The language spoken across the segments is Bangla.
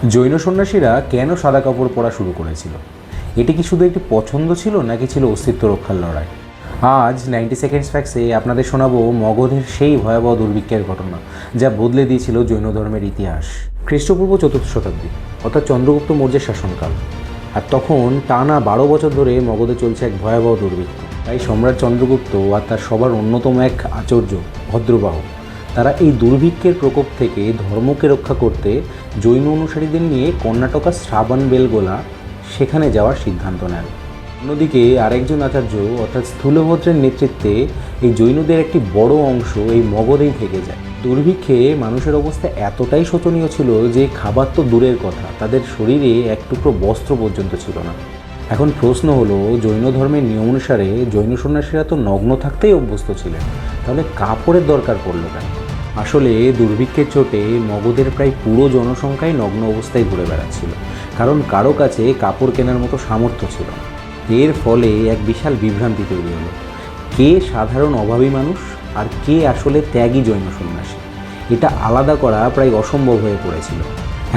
জৈন সন্ন্যাসীরা কেন সাদা কাপড় পরা শুরু করেছিল? এটি কি শুধু একটি পছন্দ ছিল নাকি ছিল অস্তিত্ব রক্ষার লড়াই? আজ 90 সেকেন্ডস ফ্যাক্টসে আপনাদের শোনাবো মগধের সেই ভয়াবহ দুর্ভিক্ষের ঘটনা যা বদলে দিয়েছিল জৈন ধর্মের ইতিহাস। খ্রিস্টপূর্ব 4th শতাব্দী, অর্থাৎ চন্দ্রগুপ্ত মৌর্যের শাসনকাল। আর তখন টানা 12 বছর ধরে মগধে চলছে এক ভয়াবহ দুর্ভিক্ষ। তাই সম্রাট চন্দ্রগুপ্ত আর তার সবার অন্যতম এক আচার্য ভদ্রবাহ, তারা এই দুর্ভিক্ষের প্রকোপ থেকে ধর্মকে রক্ষা করতে জৈন অনুসারীদের নিয়ে কর্ণাটকা শ্রাবণবেলগোলা সেখানে যাওয়ার সিদ্ধান্ত নেন। অন্যদিকে আরেকজন আচার্য অর্থাৎ স্থূলভদ্রের নেতৃত্বে এই জৈনদের একটি বড় অংশ এই মগধেই থেকে যায়। দুর্ভিক্ষে মানুষের অবস্থা এতটাই শোচনীয় ছিল যে খাবার তো দূরের কথা, তাদের শরীরে এক টুকরো বস্ত্র পর্যন্ত ছিল না। এখন প্রশ্ন হলো, জৈন ধর্মের নিয়ম অনুসারে জৈন সন্ন্যাসীরা তো নগ্ন থাকতেই অভ্যস্ত ছিলেন, তাহলে কাপড়ের দরকার পড়লো কেন? আসলে দুর্ভিক্ষের চোটে মগধের প্রায় পুরো জনসংখ্যাই নগ্ন অবস্থায় ঘুরে বেড়াচ্ছিল, কারণ কারো কাছে কাপড় কেনার মতো সামর্থ্য ছিল না। এর ফলে এক বিশাল বিভ্রান্তি তৈরি হলো, কে সাধারণ অভাবী মানুষ আর কে আসলে ত্যাগী জৈন সন্ন্যাসী, এটা আলাদা করা প্রায় অসম্ভব হয়ে পড়েছিল।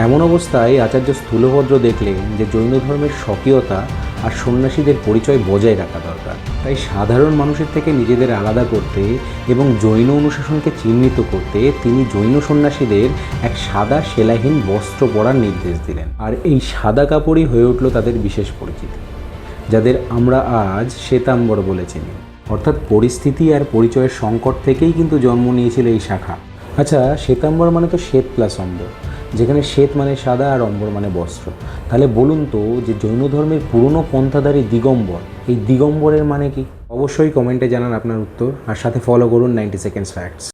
এমন অবস্থায় আচার্য স্থূলভদ্র দেখলেন যে জৈন ধর্মের স্বকীয়তা আর সন্ন্যাসীদের পরিচয় বজায় রাখা দরকার। তাই সাধারণ মানুষের থেকে নিজেদের আলাদা করতে এবং জৈন অনুশাসনকে চিহ্নিত করতে তিনি জৈন সন্ন্যাসীদের এক সাদা সেলাইহীন বস্ত্র পরার নির্দেশ দিলেন। আর এই সাদা কাপড়ই হয়ে উঠল তাদের বিশেষ পরিচিতি, যাদের আমরা আজ শ্বেতাম্বর বলে চিনি। অর্থাৎ পরিস্থিতি আর পরিচয়ের সংকট থেকেই কিন্তু জন্ম নিয়েছিল এই শাখা। আচ্ছা, শ্বেতাম্বর মানে তো শ্বেত প্লাস অম্বর, যেখানে শ্বেত মানে সাদা আর অম্বর মানে বস্ত্র। তাহলে বলুন তো, যে জৈন ধর্মের পুরনো পন্থাধারী দিগম্বর, এই দিগম্বরের মানে কি? অবশ্যই কমেন্টে জানান আপনার উত্তর, আর সাথে ফলো করুন 90 সেকেন্ডস ফ্যাক্টস।